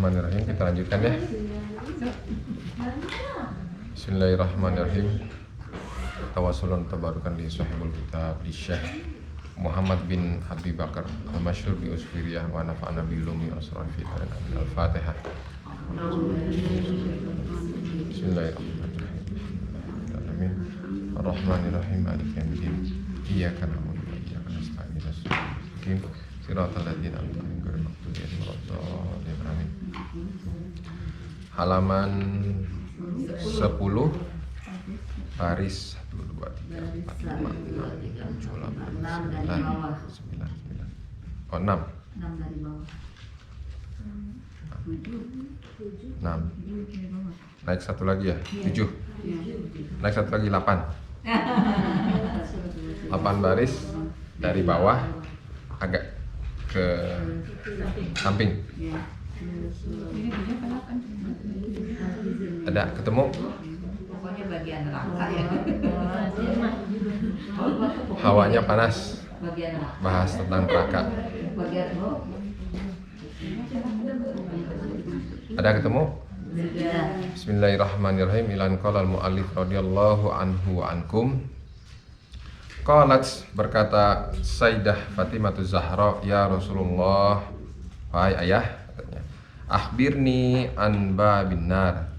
Bismillahirrahmanirrahim. Kita lanjutkan ya. Bismillahirrahmanirrahim. Tawassulun tabarukan di sahibul kitab di Syekh Muhammad bin Abi Bakar al-Masyhur bi Usfiriyah wa nafa'ana bi ulumi asrafi al-Fatihah. Bismillahirrahmanirrahim. Amin. Ar-Rahmanirrahim. Maliki yaumiddin. Iyyaka na'budu wa iyyaka nasta'in. Siratal ladzina an'amta 'alaihim ghairil maghdubi 'alaihim waladdallin. Amin. Halaman 10 baris 1 2 3 4 5 6 7 8 9 9. Oh 6. 6 dari bawah. 6. Naik satu lagi ya? 7. Naik satu lagi 8. 8 baris dari bawah agak ke samping. Ada ketemu? Pokoknya bagian neraka ya. Hawanya panas. Bagian neraka. Bahas tentang neraka. Bagian bawah. Ada ketemu? Bismillahirrahmanirrahim. Ilan qala al-mu'allif radhiyallahu anhu wa ankum. Qalat, berkata Sayyidah Fatimah Zahra, ya Rasulullah, wahai ayah, katanya, akhbirni an babin nar,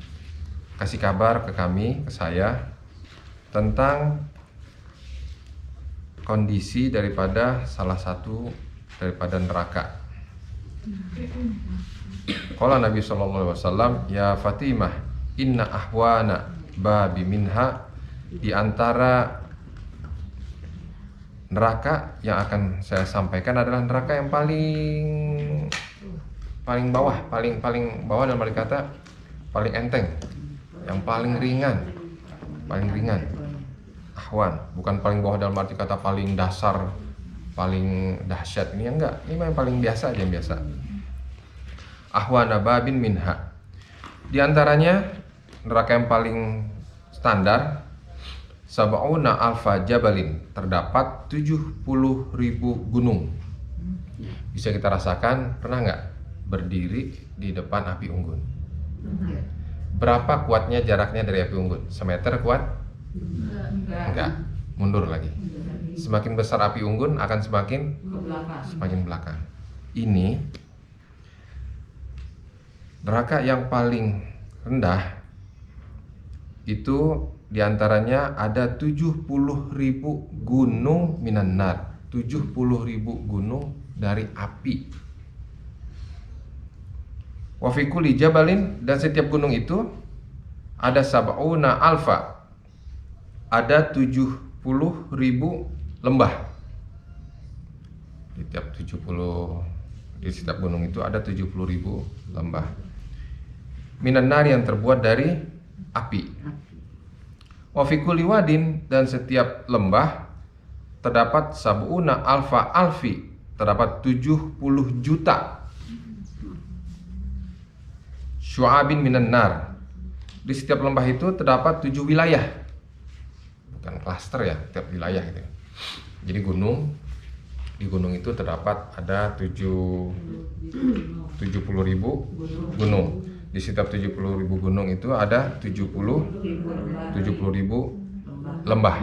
kasih kabar ke kami, ke saya, tentang kondisi daripada salah satu daripada neraka. Qala Nabi sallallahu alaihi wasallam, ya Fatimah, inna ahwana babi minha, di antara neraka yang akan saya sampaikan adalah neraka yang paling bawah, paling bawah, dalam arti kata paling enteng, yang paling ringan. Ahwan, bukan paling bawah dalam arti kata paling dasar, paling dahsyat, ini enggak, ini yang paling biasa aja, yang biasa. Ahwana babin minha, di antaranya neraka yang paling standar, sab'una alfa jabalin, terdapat 70.000 gunung. Bisa kita rasakan, pernah nggak berdiri di depan api unggun? Berapa kuatnya jaraknya dari api unggun? Semeter kuat? Enggak. Mundur lagi. Semakin besar api unggun akan semakin belakang. Ini neraka yang paling rendah itu diantaranya ada 70.000 gunung minan nar, 70.000 gunung dari api. Wa fi kulli jabalin, dan setiap gunung itu ada sab'una alfa, ada 70.000 lembah. Di setiap gunung itu ada 70.000 lembah. Minan nar, yang terbuat dari api. Wa fi kulli wadin, dan setiap lembah terdapat sab'una alfa alfi, terdapat 70 juta syu'abin minan nar. Di setiap lembah itu terdapat 7 wilayah. Bukan klaster ya, tiap wilayah gitu. Jadi di gunung itu terdapat ada 70.000 gunung. Di setiap 70.000 gunung itu ada 70.000 lembah.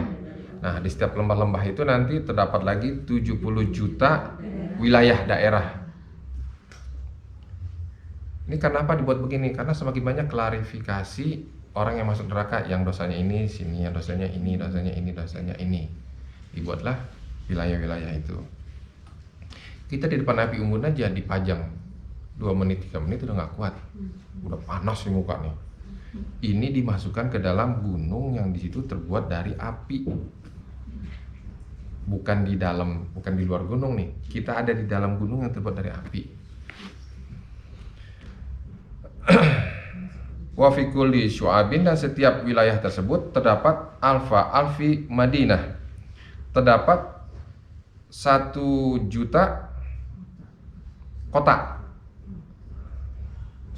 Nah, di setiap lembah-lembah itu nanti terdapat lagi 70 juta wilayah daerah. Ini kenapa dibuat begini? Karena semakin banyak klarifikasi orang yang masuk neraka, yang dosanya ini sini, yang dosanya ini, dosanya ini, dosanya ini. Dibuatlah wilayah-wilayah itu. Kita di depan api unggun aja dipajang 2 menit 3 menit udah nggak kuat, udah panas di muka nih. Ini dimasukkan ke dalam gunung yang di situ terbuat dari api, bukan di luar gunung nih. Kita ada di dalam gunung yang terbuat dari api. Wa fi kulli syu'abin, dan setiap wilayah tersebut terdapat alfa alfi Madinah, terdapat 1 juta kota.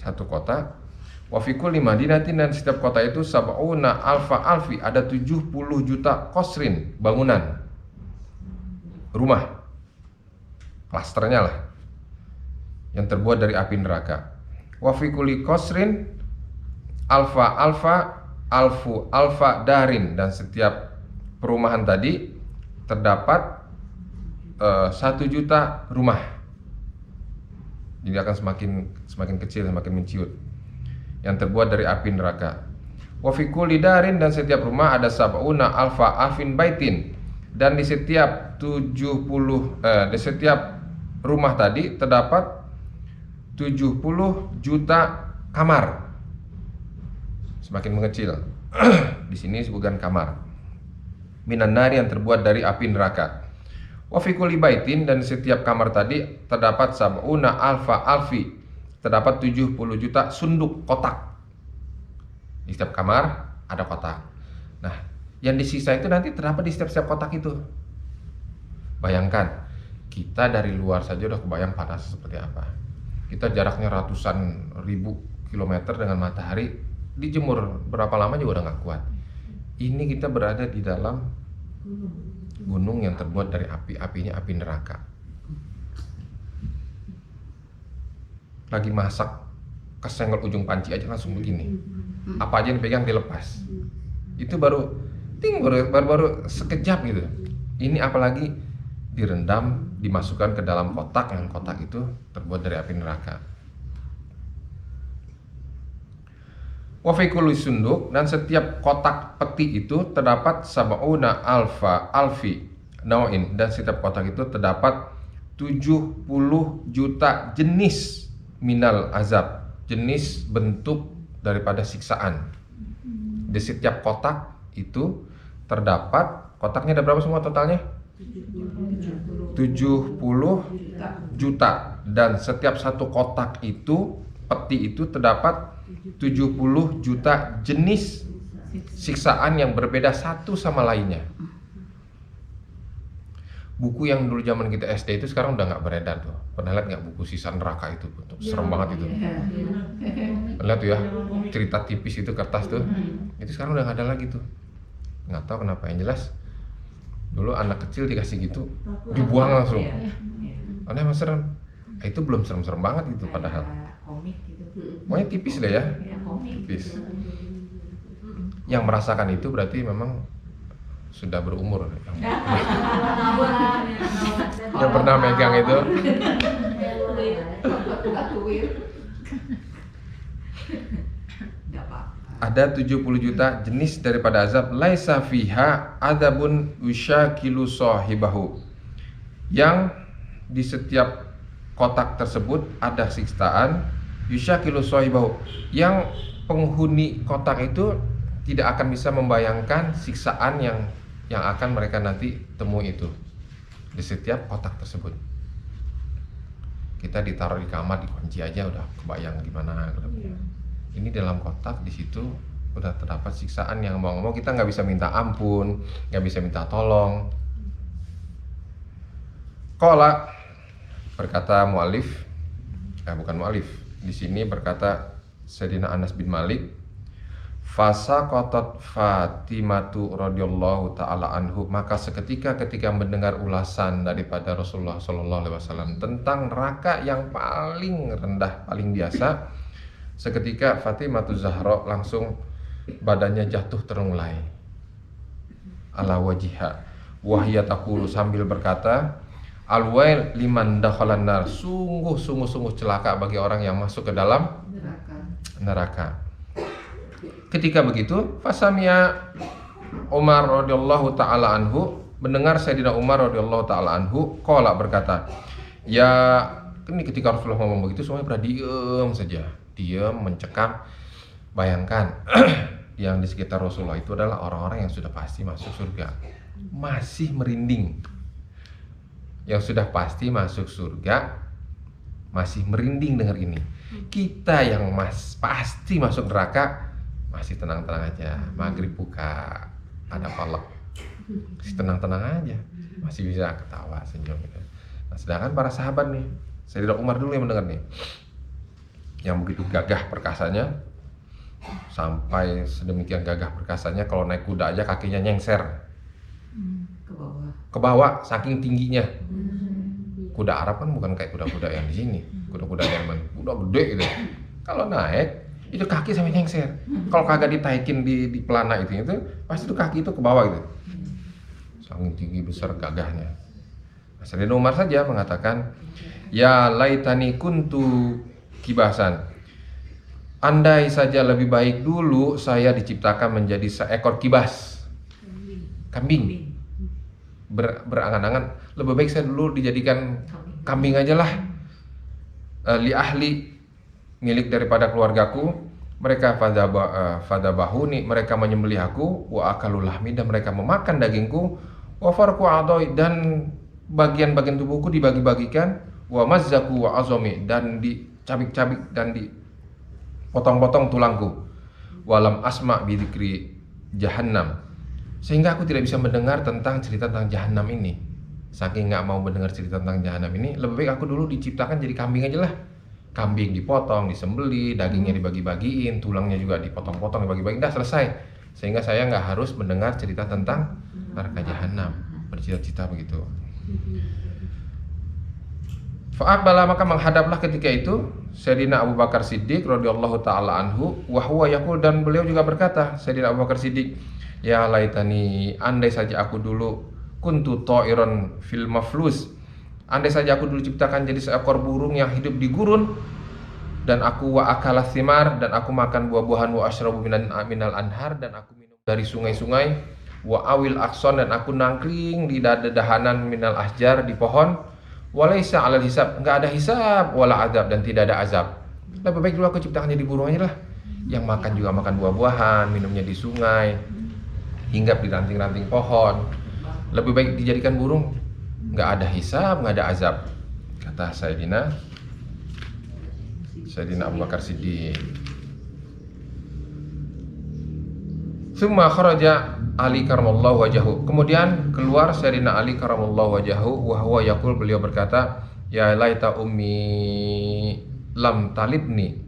1 kota. Wa fi kulli madinatin, dan setiap kota itu sab'una alfa alfi, ada 70 juta qasrin, bangunan, rumah, klasternya lah, yang terbuat dari api neraka. Wa fi kulli qasrin alfa alfu alfa darin, dan setiap perumahan tadi terdapat 1 juta rumah. Jadi akan semakin kecil, semakin menciut, yang terbuat dari api neraka. Wa fi kulli darin, dan setiap rumah ada sab'una alfa alfin baitin, dan di setiap di setiap rumah tadi terdapat 70 juta kamar. Semakin mengecil. Di sini bukan kamar. Minan nari, yang terbuat dari api neraka. Wa fi kulli baitin, dan setiap kamar tadi terdapat sab'una alfa alfi, terdapat 70 juta sunduk, kotak. Di setiap kamar ada kotak. Nah, yang disisa itu nanti terdapat di setiap kotak itu. Bayangkan, kita dari luar saja udah kebayang panas seperti apa. Kita jaraknya ratusan ribu kilometer dengan matahari, dijemur berapa lama juga udah gak kuat. Ini kita berada di dalam gunung yang terbuat dari api, apinya api neraka. Lagi masak, kesenggol ujung panci aja langsung begini. Apa aja yang dipegang dilepas. Itu baru sekejap gitu. Ini apalagi direndam, dimasukkan ke dalam kotak, yang kotak itu terbuat dari api neraka. Wa fi kulli sunduk, dan setiap kotak peti itu terdapat sab'una alfa alfi nau'in, dan setiap kotak itu terdapat 70 juta jenis minal azab, jenis bentuk daripada siksaan. Di setiap kotak itu terdapat, kotaknya ada berapa semua totalnya? 70 juta, dan setiap satu kotak itu, peti itu terdapat 70 juta jenis siksaan yang berbeda satu sama lainnya. Buku yang dulu zaman kita SD itu sekarang udah nggak beredar tuh. Pernah lihat nggak buku sisa neraka itu? Serem banget itu. Lihat tuh ya, cerita tipis itu, kertas tuh. Itu sekarang udah nggak ada lagi tuh. Nggak tahu kenapa. Yang jelas dulu anak kecil dikasih gitu dibuang langsung. Karena emang serem. Itu belum serem-serem banget gitu padahal. Pokoknya tipis deh ya. Tipis. Yang merasakan itu berarti memang sudah berumur. Yang pernah megang itu. Ada 70 juta jenis daripada azab, laisa fiha adzabun yushakilu sahibahu, yang di setiap kotak tersebut ada siksaan yushakilu sahibahu, yang penghuni kotak itu tidak akan bisa membayangkan siksaan yang akan mereka nanti temui itu di setiap kotak tersebut. Kita ditaruh di kamar, dikunci aja udah kebayang gimana. Ini dalam kotak, di situ udah terdapat siksaan yang mau kita nggak bisa minta ampun, nggak bisa minta tolong. Qala, berkata mu'alif, bukan mu'alif, di sini berkata Sayyidina Anas bin Malik, fasaqatat Fatimatu radhiyallahu taala anhu, maka seketika ketika mendengar ulasan daripada Rasulullah sallallahu alaihi wasallam tentang neraka yang paling rendah, paling biasa, seketika Fatimatu Zahra langsung badannya jatuh terlunglai ala wajiha wahya taqulu, sambil berkata, alwail liman dakhalan nar, sungguh celaka bagi orang yang masuk ke dalam neraka. Ketika begitu, fasamia Umar radhiyallahu taala anhu, mendengar Sayyidina Umar radhiyallahu taala anhu, qala, berkata, ya, ini ketika Rasulullah ngomong begitu semuanya pada diam saja, diam mencekam. Bayangkan yang di sekitar Rasulullah itu adalah orang-orang yang sudah pasti masuk surga, masih merinding. Yang sudah pasti masuk surga masih merinding dengar ini. Kita yang pasti masuk neraka masih tenang-tenang aja, maghrib buka ada kolak, masih tenang-tenang aja, masih bisa ketawa senyum gitu. Nah, sedangkan para sahabat nih, Sayyidina Umar dulu yang mendengar nih, yang begitu gagah perkasanya, sampai sedemikian gagah perkasanya kalau naik kuda aja kakinya nyengser ke bawah saking tingginya. Kuda Arab kan bukan kayak kuda-kuda yang di sini, kuda-kuda Jerman, kuda gede gitu. Kalau naik itu kaki sampai nyengser. Kalau kagak ditaikin di pelana itu pasti itu kaki itu ke bawah gitu. Saking tinggi besar gagahnya. Nah, Sayyidina Umar saja mengatakan, ya laitani kuntu kibasan. Andai saja lebih baik dulu saya diciptakan menjadi seekor kibas, kambing. Berangan-angan, lebih baik saya dulu dijadikan kambing aja lah. Li ahli, milik daripada keluargaku, mereka fadabahuni, mereka menyembelih aku, wa akalul lahmi, dan mereka memakan dagingku, wa farqu adoi, dan bagian-bagian tubuhku dibagi-bagikan, wa mazzaku wa azomi, dan dicabik-cabik dan dipotong-potong tulangku, walam asma bidzikri jahannam, sehingga aku tidak bisa mendengar tentang cerita tentang jahanam ini. Saking nggak mau mendengar cerita tentang jahanam ini, lebih baik aku dulu diciptakan jadi kambing aja lah. Kambing dipotong, disembeli, dagingnya dibagi-bagiin, tulangnya juga dipotong-potong, dibagi-bagi, dah selesai. Sehingga saya nggak harus mendengar cerita tentang neraka jahanam. Bercita-cita begitu. Fa'aqbala, maka menghadaplah ketika itu Sayyidina Abu Bakar Siddiq radhiyallahu taala anhu, wa huwa yaqul, dan beliau juga berkata, Sayyidina Abu Bakar Siddiq, ya laitani, andai saja aku dulu kuntu ta'iran fil maflus, andai saja aku dulu ciptakan jadi seekor burung yang hidup di gurun, dan aku wa akala thimar, dan aku makan buah-buahan, wa asyrabu minal anhar, dan aku minum dari sungai-sungai, wa awil akson, dan aku nangkring di dahanan minal ahjar, di pohon, walaysa alal hisab, enggak ada hisab, wala azab, dan tidak ada azab. Lebih baik dulu aku ciptakan jadi burung aja lah, yang makan juga makan buah-buahan, minumnya di sungai, hinggap di ranting-ranting pohon. Lebih baik dijadikan burung, nggak ada hisab, nggak ada azab, kata Sayyidina Abu Bakar Siddiq. Tsumma kharaja Ali karamallahu wajahu. Kemudian keluar Sayyidina Ali karamallahu wajahu, wa huwa yaqul, beliau berkata, ya laita ummi lam talidni,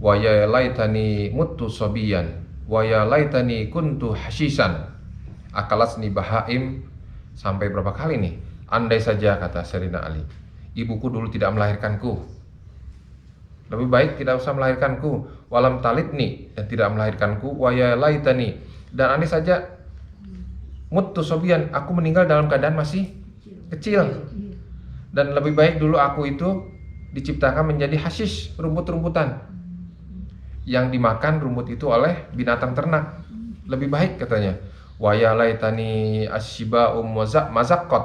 wa ya laitani muttu sabiyan, wa ya laitani kuntu hashisan akalasni bahaim. Sampai berapa kali nih? Andai saja, kata Sayyidina Ali, ibuku dulu tidak melahirkanku, lebih baik tidak usah melahirkanku. Walam talidni, dan tidak melahirkanku. Waya laitani, dan andai saja muttu sobian, aku meninggal dalam keadaan masih kecil. Dan lebih baik dulu aku itu diciptakan menjadi hashish, rumput-rumputan, yang dimakan rumput itu oleh binatang ternak. Lebih baik, katanya. Waya laitani asyiba'um mazaqqat,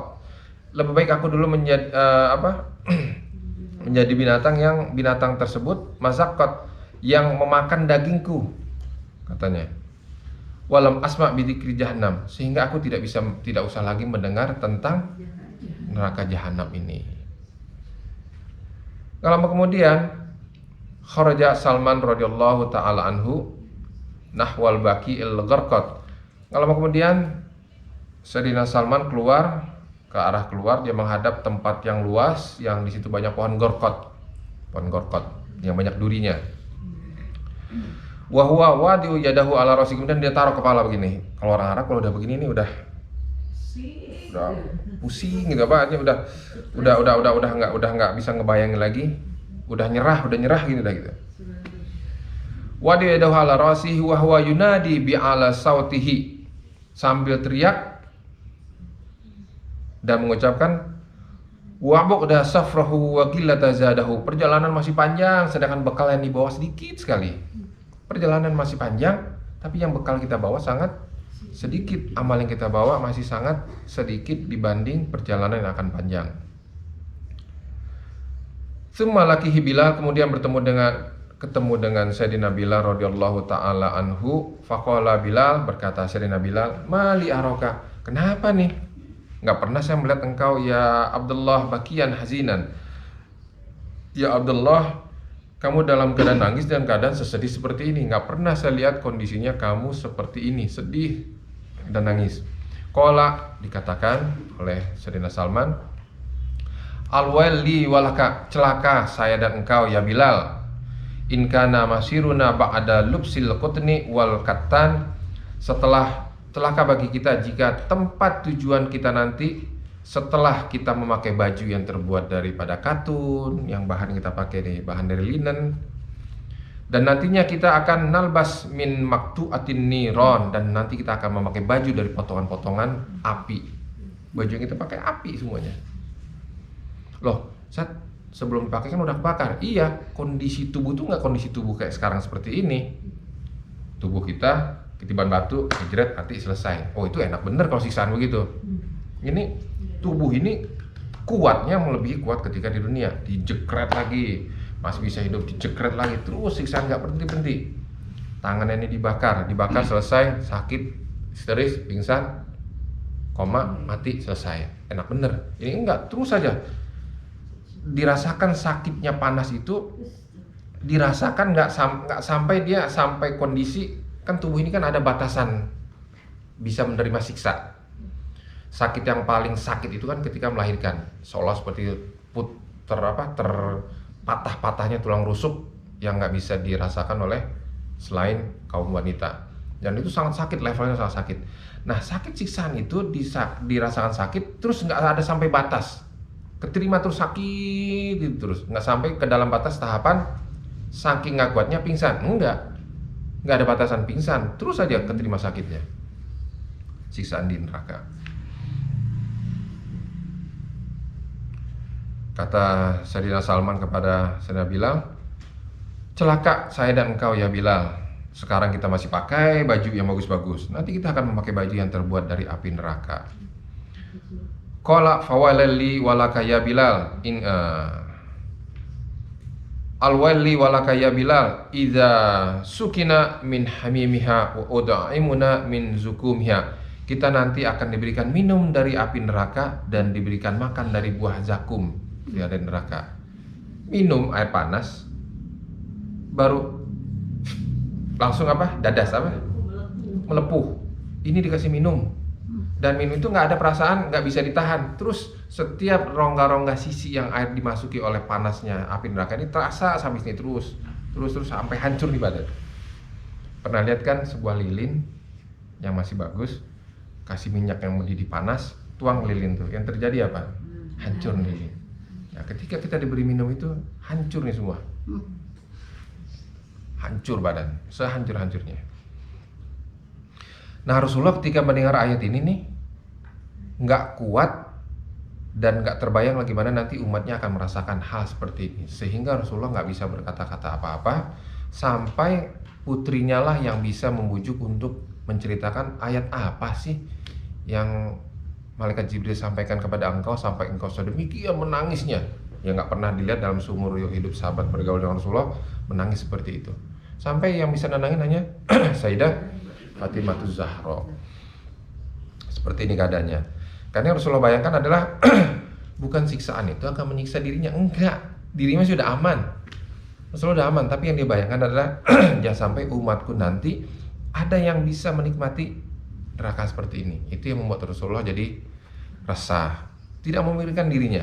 lebih baik aku dulu menjadi menjadi binatang tersebut mazaqqat, yang memakan dagingku, katanya. Walam asma bidzikri jahannam, sehingga aku tidak usah lagi mendengar tentang neraka jahanam ini. Lama kemudian kharaja Salman radhiyallahu taala anhu nahwal baqi'il gharqad. Lama kemudian Sayyidina Salman keluar, ke arah keluar, dia menghadap tempat yang luas, yang di situ banyak pohon gorkot yang banyak durinya. Wa huwa wadi'u yadahu ala rasi, kemudian dia taruh kepala begini. Kalau orang Arab kalau udah begini nih udah pusing gitu, apa aja udah nggak bisa ngebayangin lagi, udah nyerah gitu dah gitu. Wadi'u yadahu ala rasihi wa huwa yunadi bi ala sautihi, sambil teriak dan mengucapkan wa'bu'da safrahu wa qillata zadahu, perjalanan masih panjang sedangkan bekal yang dibawa sedikit sekali. Perjalanan masih panjang tapi yang bekal kita bawa sangat sedikit, amal yang kita bawa masih sangat sedikit dibanding perjalanan yang akan panjang. Tsumma laqihi Bilal, kemudian ketemu dengan Sayyidina Bilal radhiyallahu taala anhu. Faqala Bilal, berkata Sayyidina Bilal, mali aroka, kenapa nih? Enggak pernah saya melihat engkau ya Abdullah bakian hazinan. Ya Abdullah, kamu dalam keadaan nangis dan keadaan sesedih seperti ini. Enggak pernah saya lihat kondisinya kamu seperti ini, sedih dan nangis. Qala, dikatakan oleh Sayyidina Salman, alwaili walaka, celaka saya dan engkau ya Bilal. In kana masiruna ba'da lubsil qutni wal kattan, setelah celaka bagi kita jika tempat tujuan kita nanti setelah kita memakai baju yang terbuat daripada katun, yang bahan kita pakai nih bahan dari linen, Dan nantinya kita akan nalbas min maktu'atin niron, dan nanti kita akan memakai baju dari potongan-potongan api. Baju yang kita pakai api semuanya. Loh, Sat, sebelum dipakai kan udah kebakar. Iya, kondisi tubuh tuh nggak kondisi tubuh kayak sekarang seperti ini. Tubuh kita ketiban batu, jeret, mati, selesai. Oh, itu enak bener kalau siksaan begitu. Ini tubuh ini kuatnya melebihi kuat ketika di dunia. Dijekret lagi, masih bisa hidup, dijekret lagi, terus siksaan nggak berhenti-berhenti. Tangannya ini dibakar selesai, sakit, histeris, pingsan, koma, mati, selesai. Enak bener. Ini enggak, terus saja dirasakan sakitnya panas itu, dirasakan nggak sampai dia sampai kondisi, kan tubuh ini kan ada batasan bisa menerima siksa. Sakit yang paling sakit itu kan ketika melahirkan, seolah seperti terpatah-patahnya tulang rusuk yang nggak bisa dirasakan oleh selain kaum wanita, dan itu sangat sakit, levelnya sangat sakit. Nah, sakit siksaan itu dirasakan sakit terus nggak ada sampai batas, keterima terus sakit gitu, terus nggak sampai ke dalam batas tahapan saking nggak kuatnya pingsan, nggak ada batasan pingsan, terus saja keterima sakitnya. Siksaan di neraka. Kata Sayyidina Salman kepada Sayyidina Bilal, celaka saya dan engkau ya Bilal. Sekarang kita masih pakai baju yang bagus-bagus, nanti kita akan memakai baju yang terbuat dari api neraka. Qala fawalli walaka ya Bilal alwalli walaka ya Bilal idza sukina min hamimiha wa ud'imuna min zukumha. Kita nanti akan diberikan minum dari api neraka dan diberikan makan dari buah zakum dari neraka. Minum air panas, baru langsung dadas melepuh. Ini dikasih minum, dan minum itu nggak ada perasaan, nggak bisa ditahan. Terus setiap rongga-rongga sisi yang air dimasuki oleh panasnya api neraka ini terasa sampai sini, terus sampai hancur di badan. Pernah lihat kan sebuah lilin yang masih bagus, kasih minyak yang mendidih panas, tuang lilin tuh, yang terjadi apa? Hancur lilin. Nah, ketika kita diberi minum itu hancur nih semua, hancur badan, sehancur-hancurnya. Nah, Rasulullah ketika mendengar ayat ini nih nggak kuat dan nggak terbayang lagi mana nanti umatnya akan merasakan hal seperti ini, sehingga Rasulullah nggak bisa berkata-kata apa-apa sampai putrinya lah yang bisa membujuk untuk menceritakan ayat apa sih yang Malaikat Jibril sampaikan kepada engkau sampai engkau sedemikian menangisnya. Ya nggak pernah dilihat dalam seumur hidup sahabat bergaul dengan Rasulullah menangis seperti itu. Sampai yang bisa nenangin hanya Sayyidah Fatimah Zahra. Seperti ini keadaannya. Karena yang Rasulullah bayangkan adalah bukan siksaan itu akan menyiksa dirinya, enggak. Dirinya sudah aman. Rasulullah sudah aman, tapi yang dia bayangkan adalah jangan sampai umatku nanti ada yang bisa menikmati neraka seperti ini. Itu yang membuat Rasulullah jadi resah, tidak memikirkan dirinya.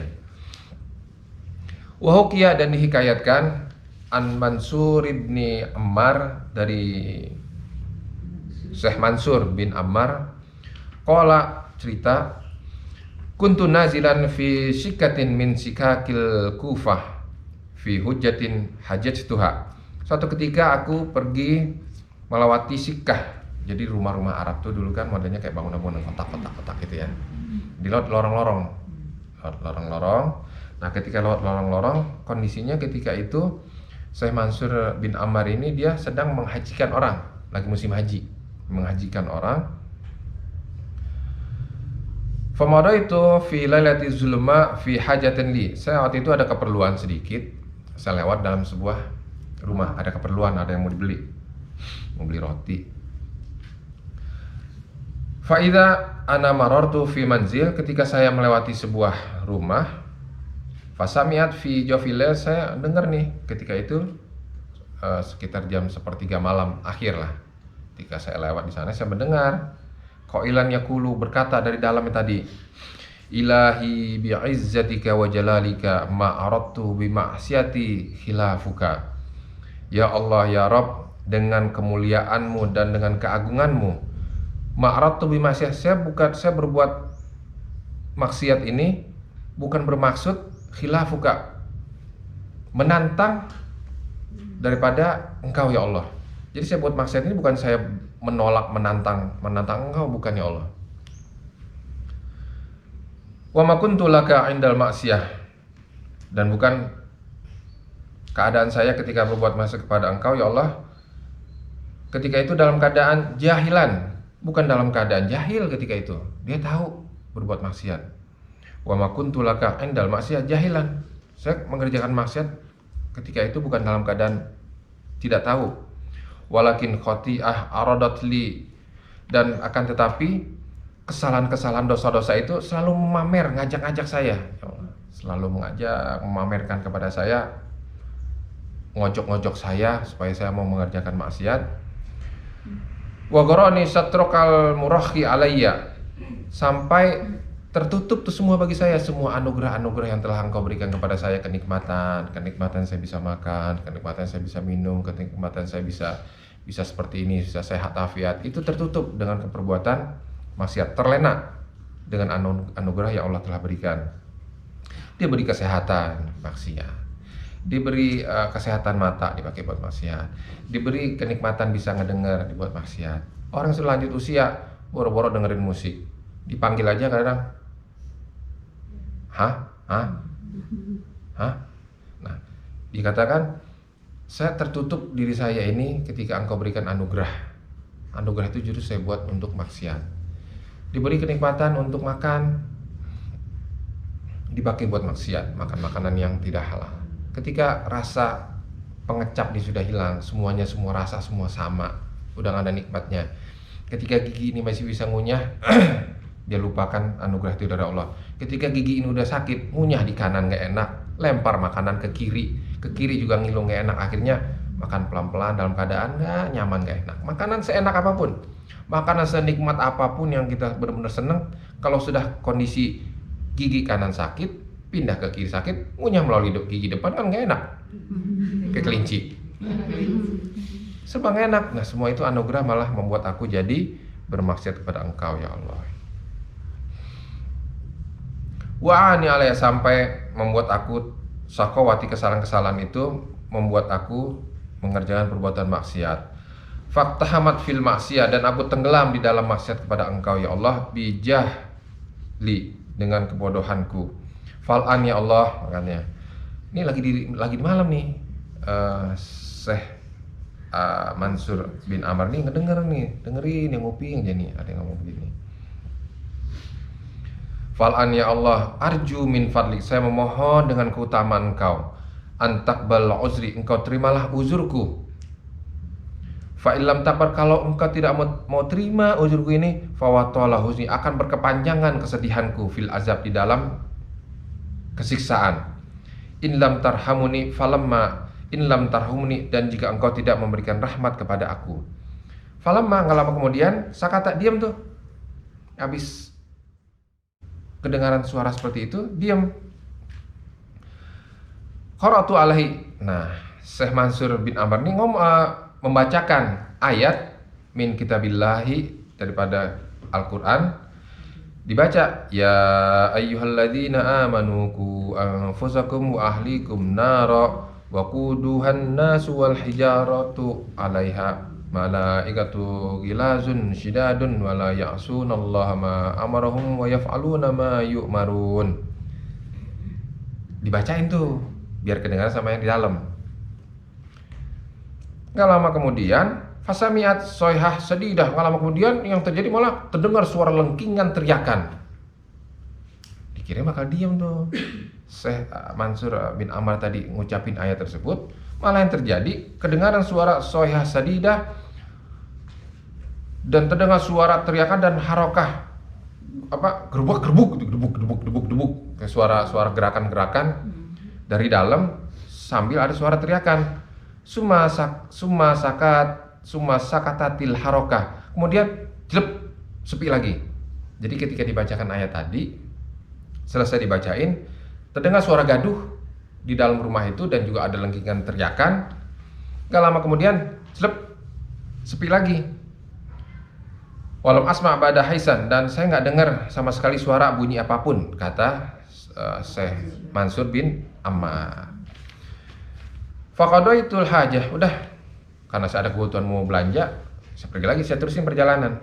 Wahukia, dan dihikayatkan an Mansur ibni Ammar, dari Syekh Mansur bin Ammar, qala, cerita, kuntu nazilan fi syikatin min sikakil Kufah fi hujjatin hajjatuha. Suatu ketika aku pergi melewati Sikah. Jadi rumah-rumah Arab tuh dulu kan modelnya kayak bangunan-bangunan kotak-kotak gitu ya. Di lorong-lorong. Nah, ketika lewat lorong-lorong, kondisinya ketika itu Syekh Mansur bin Ammar ini dia sedang menghajikan orang, lagi musim haji, menghajikan orang. Famada itu fi lailati zulma fi hajatin li. Saya waktu itu ada keperluan sedikit. Saya lewat dalam sebuah rumah, ada keperluan, ada yang mau dibeli. Mau beli roti. Fa'idha ana marartu fi manzil, ketika saya melewati sebuah rumah, fasamiat fi jawfillah, saya dengar nih ketika itu sekitar jam 1:30 malam akhir lah. Ketika saya lewat di sana, saya mendengar qailan yaqulu, berkata dari dalamnya tadi, ilahi bi'izzatika wa jalalika ma aradtu bi ma'siyati khilafuka. Ya Allah, ya Rabb, dengan kemuliaanmu dan dengan keagunganmu, ma'aradtu bi ma'siyah, saya berbuat maksiat ini bukan bermaksud khilafuka, menantang daripada Engkau ya Allah. Jadi saya buat maksiat ini bukan saya menolak, menantang Engkau, bukan ya Allah. Wa ma kuntu laka indal maksiyah, dan bukan keadaan saya ketika berbuat maksiat kepada Engkau ya Allah, ketika itu dalam keadaan jahilan, bukan dalam keadaan jahil ketika itu. Dia tahu berbuat maksiat. Wa ma kuntu laka indal maksiyah jahilan. Saya mengerjakan maksiat ketika itu bukan dalam keadaan tidak tahu. Walakin khoti'ah aradat li, dan akan tetapi kesalahan-kesalahan dosa-dosa itu selalu memamer, ngajak-ngajak saya ya Allah. Selalu mengajak, memamerkan kepada saya, ngojok-ngojok saya supaya saya mau mengerjakan maksiat. Wa gharani satrokal murahi alayya, sampai tertutup tuh semua bagi saya, semua anugerah-anugerah yang telah Engkau berikan kepada saya, kenikmatan saya bisa makan, kenikmatan saya bisa minum, kenikmatan saya bisa seperti ini, bisa sehat afiat, itu tertutup dengan perbuatan maksiat, terlena dengan anugerah yang Allah telah berikan. Dia beri kesehatan, maksiat. Diberi kesehatan mata, dipakai buat maksiat. Diberi kenikmatan bisa ngedenger, dibuat maksiat. Orang sudah lanjut usia, boro-boro dengerin musik, dipanggil aja kadang, hah? Nah, dikatakan saya tertutup diri saya ini ketika Engkau berikan anugerah. Anugerah itu justru saya buat untuk maksiat. Diberi kenikmatan untuk makan, dipakai buat maksiat, makan makanan yang tidak halal. Ketika rasa pengecap ini sudah hilang, semua rasa semua sama, udah gak ada nikmatnya. Ketika gigi ini masih bisa ngunyah, dia lupakan anugerah itu dari Allah. Ketika gigi ini udah sakit, ngunyah di kanan gak enak, lempar makanan ke kiri juga ngilu gak enak. Akhirnya makan pelan-pelan dalam keadaan gak nyaman, gak enak. Makanan seenak apapun, makanan senikmat apapun yang kita benar-benar seneng, kalau sudah kondisi gigi kanan sakit, pindah ke kiri sakit, ngunyah melalui gigi depan kan gak enak, kayak kelinci, serba gak enak. Nah, semua itu anugerah malah membuat aku jadi bermaksiat kepada Engkau ya Allah. Wa'ani alaiya, sampai membuat aku sakawati, kesalahan-kesalahan itu membuat aku mengerjakan perbuatan maksiat. Faktahamat fil maksiyah, dan aku tenggelam di dalam maksiat kepada Engkau ya Allah, bijahli, dengan kebodohanku. Fal'an ya Allah, makanya ini lagi di malam nih, Syekh Mansur bin Amr nih dengerin yang nguping aja nih, ada yang ngomong begini. Fal'an ya Allah, arju min fadlik, saya memohon dengan keutamaan Engkau, antakbal uzri, Engkau terimalah uzurku. Fa'ilam tabar, kalau Engkau tidak mau terima uzurku ini, fawatolah huzni, akan berkepanjangan kesedihanku, fil azab, di dalam kesiksaan. In lam tarhamuni falamma, in lam tarhamuni, dan jika Engkau tidak memberikan rahmat kepada aku. Falamma, nggak lama kemudian, sakata, diam tuh. Habis kedengaran suara seperti itu, diam. Qara'tu alaihi. Nah, Syekh Mansur bin Amr ini membacakan ayat min kitabillahi, daripada Al-Quran. Dibaca, ya ayyuhalladzina amanu qu anfusakum wa ahlikum nara wa quduhan nasu wal hijaratu 'alaiha malaikatu ghilazun syidadun wa la ya'sunallaha ma amarahum wa yaf'aluna ma yu'marun. Dibacain tuh biar kedengaran sama yang di dalam. Gak lama kemudian, fasamiat soihah sedidah. Gak lama kemudian yang terjadi malah terdengar suara lengkingan teriakan. Dikira bakal diam tuh Syekh Mansur bin Amr tadi ngucapin ayat tersebut, malah yang terjadi kedengaran suara soihah sedidah, dan terdengar suara teriakan dan harokah, gerubuk kayak suara gerakan-gerakan dari dalam, sambil ada suara teriakan. Summa sakatatil harokah, kemudian jelep, sepi lagi. Jadi ketika dibacakan ayat tadi, selesai dibacain, terdengar suara gaduh di dalam rumah itu, dan juga ada lengkingan teriakan. Gak lama kemudian jelep, sepi lagi. Walam asma' ba'da haisan, dan saya gak dengar sama sekali suara bunyi apapun, kata Syekh Mansur bin Ammar. Faqadaitul hajah, udah karena saya ada kebutuhan mau belanja, saya pergi lagi, saya terusin perjalanan.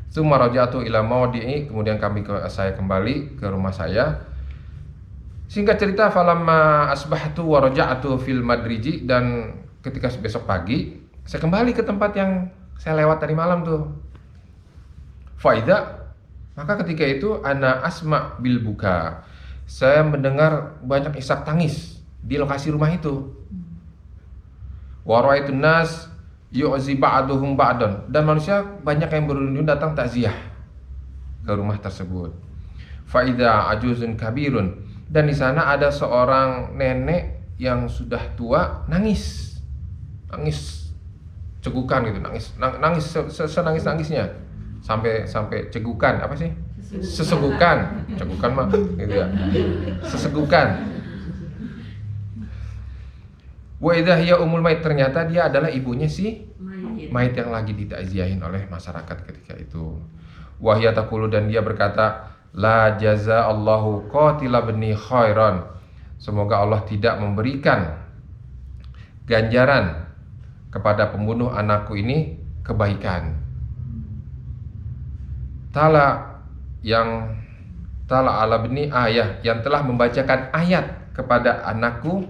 Tsumma raja'tu ila mawdi'i, kemudian saya kembali ke rumah saya. Singkat cerita, falamma asbahtu wa raja'tu fil madriji, dan ketika besok pagi saya kembali ke tempat yang saya lewat tadi malam tuh. Faida, maka ketika itu ana asma bil buka, saya mendengar banyak isak tangis di lokasi rumah itu. Wa ra'aitun nas yu'zi ba'duhum ba'dan, dan manusia banyak yang berunding datang takziah ke rumah tersebut. Faida ajuzun kabirun, dan di sana ada seorang nenek yang sudah tua nangis cegukan gitu, nangis senangis-nangisnya sampai cegukan, apa sih? Sesegukan, cegukan mah gitu ya. Sesegukan. Wa idza hiya umul mayit, ternyata dia adalah ibunya si mayit yang lagi ditakziahin oleh masyarakat ketika itu. Wa hiya taqulu, dan dia berkata, la jazaallahu qatila bani khairan, semoga Allah tidak memberikan ganjaran kepada pembunuh anakku ini kebaikan. Tala ala bni ayah, yang telah membacakan ayat kepada anakku,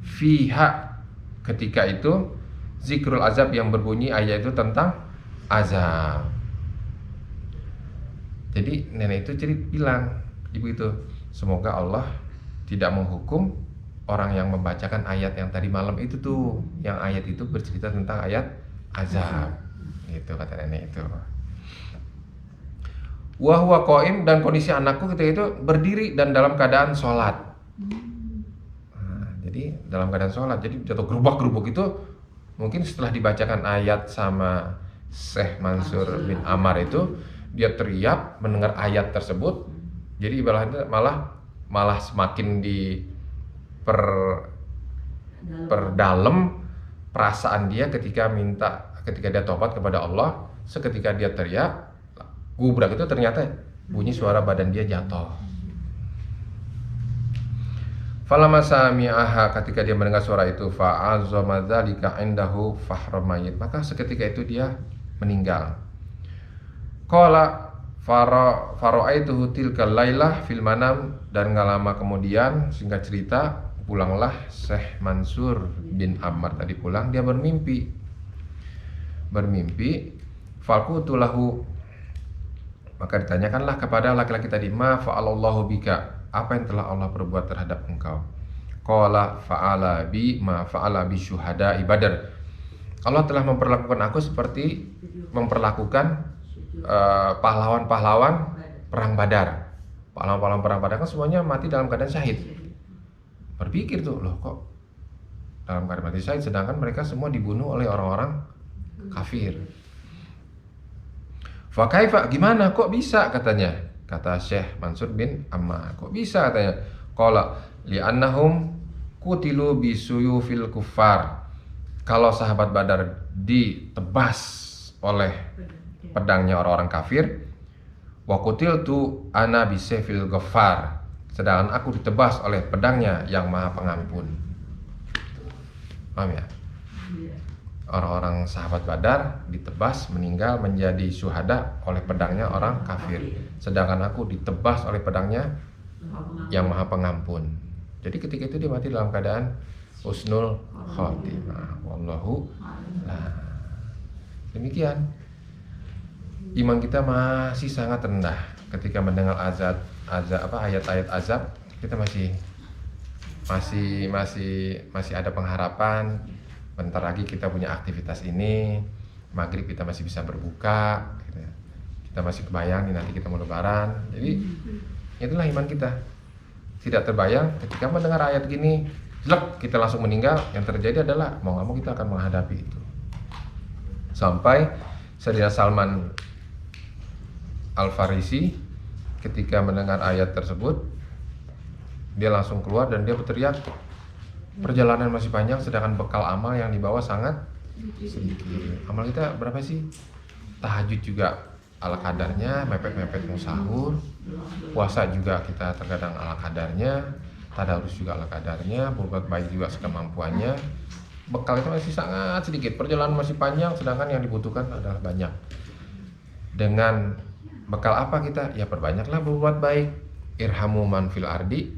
fiha, ketika itu zikrul azab, yang berbunyi ayat itu tentang azab. Jadi nenek itu bilang, ibu itu, semoga Allah tidak menghukum orang yang membacakan ayat yang tadi malam itu tuh, yang ayat itu bercerita tentang ayat azab. Gitu kata nenek itu. Wa huwa qaim, dan kondisi anakku ketika itu berdiri dan dalam keadaan sholat. Jadi dalam keadaan sholat, jadi jatuh gerubak-gerubuk itu mungkin setelah dibacakan ayat sama Syekh Mansur bin Ammar itu, dia teriak mendengar ayat tersebut. Jadi ibaratnya malah semakin perdalam perasaan dia ketika dia tobat kepada Allah. Seketika dia teriak, gubrak itu ternyata bunyi suara badan dia jatuh. Falamma sami'aha, ketika dia mendengar suara itu, fa'azama dzalika indahu fahramayit, maka seketika itu dia meninggal. Qala fara'aituhu tilkal lailah fil manam, dan gak lama kemudian, singkat cerita, pulanglah Syekh Mansur bin Ammar tadi pulang, dia bermimpi. Faqultu lahu, maka ditanyakanlah kepada laki-laki tadi, ma fa'alallahu bika, apa yang telah Allah perbuat terhadap engkau? Qala fa'ala bi ma fa'ala bi syuhada'i Badar. Allah telah memperlakukan aku seperti memperlakukan pahlawan-pahlawan perang Badar. Pahlawan-pahlawan perang Badar kan semuanya mati dalam keadaan syahid. Berpikir tuh, loh kok dalam keadaan mati syahid, sedangkan mereka semua dibunuh oleh orang-orang kafir. Fa kaifa, gimana kok bisa, katanya, kata Syekh Mansur bin Ammar, kok bisa, katanya. Qala li'annahum qutilu bisuyufil kuffar, kalau sahabat Badar ditebas oleh pedangnya orang-orang kafir, wa qutiltu ana bisayfil ghaffar, sedangkan aku ditebas oleh pedangnya yang Maha Pengampun. Paham ya? Orang-orang sahabat Badar ditebas, meninggal menjadi syuhada oleh pedangnya orang kafir, sedangkan aku ditebas oleh pedangnya yang Maha Pengampun. Jadi ketika itu dia mati dalam keadaan husnul khotimah. Wallahu demikian. Iman kita masih sangat rendah ketika mendengar ayat-ayat azab. Kita masih ada pengharapan. Bentar lagi kita punya aktivitas ini, maghrib kita masih bisa berbuka gitu ya. Kita masih kebayang nih nanti kita mau lebaran. Jadi itulah iman kita. Tidak terbayang ketika mendengar ayat gini, jelek, kita langsung meninggal. Yang terjadi adalah mau gak mau kita akan menghadapi itu. Sampai Sayyidina Salman Al-Farisi ketika mendengar ayat tersebut, dia langsung keluar dan dia berteriak, perjalanan masih panjang sedangkan bekal amal yang dibawa sangat sedikit. Amal kita berapa sih? Tahajud juga ala kadarnya, mepet-mepet mau sahur. Puasa juga kita terkadang ala kadarnya. tadarus juga ala kadarnya, berbuat baik juga sekemampuannya. Bekal itu masih sangat sedikit, perjalanan masih panjang, sedangkan yang dibutuhkan adalah banyak. Dengan bekal apa kita? Ya perbanyaklah berbuat baik. Irhamu man fil ardi,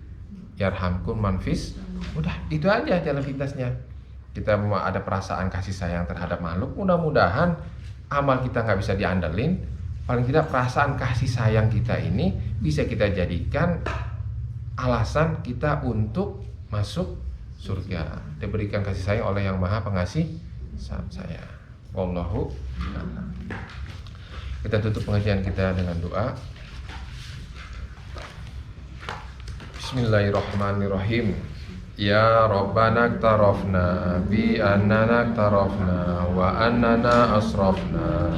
yarhamkum man fis. Udah, itu aja jalan pintasnya. Kita mau ada perasaan kasih sayang terhadap makhluk, mudah-mudahan amal kita nggak bisa diandelin, paling tidak perasaan kasih sayang kita ini bisa kita jadikan alasan kita untuk masuk surga, diberikan kasih sayang oleh yang maha pengasih sayang. Wallahu a'lam. Kita tutup pengajian kita dengan doa. Bismillahirrahmanirrahim. Ya Rabbana tarafna bi annana tarafna wa annana asrafna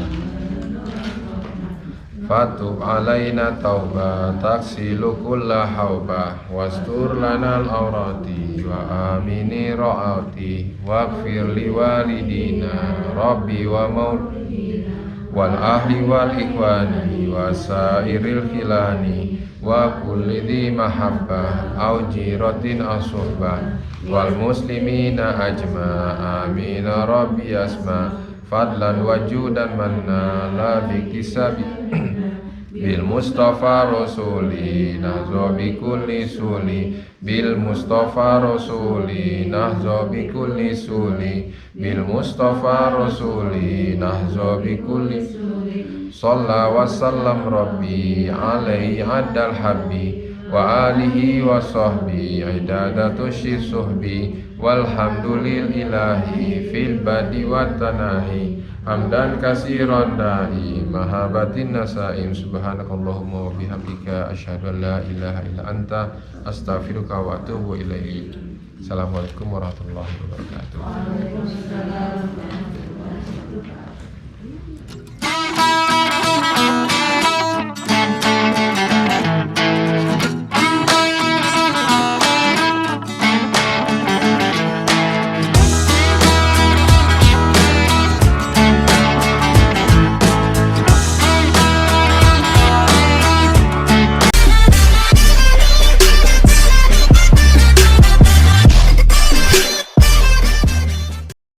fatub alaina tauba taksilu kulla hauba wastur lana al-awrati wa amini ra'ati waghfir li walidina rabbi wa maulina wal ahli wal ikhwani wa sairil khilani wa kulli dhi mahabbah au jiratin asuhbah wal muslimina ajma amin rabbi asma fadlan wajudan manna la biktisabi bil mustafa rasuli nahzo bi kulli suli bil mustafa rasuli nahzo bi kulli suli bil mustafa rasuli nahzo bi kulli Shalla wa sallam rabbi alaihi addal habbi wa alihi wa sahbi idadatu syisuhbi walhamdulillahi fil badi wa tanahi hamdan kasiran da'i mahabatin nasaim subhanakallahumma wa bihamdika asyhadu an la ilaha illa anta astaghfiruka wa atubu ilaik. Assalamualaikum warahmatullahi wabarakatuh.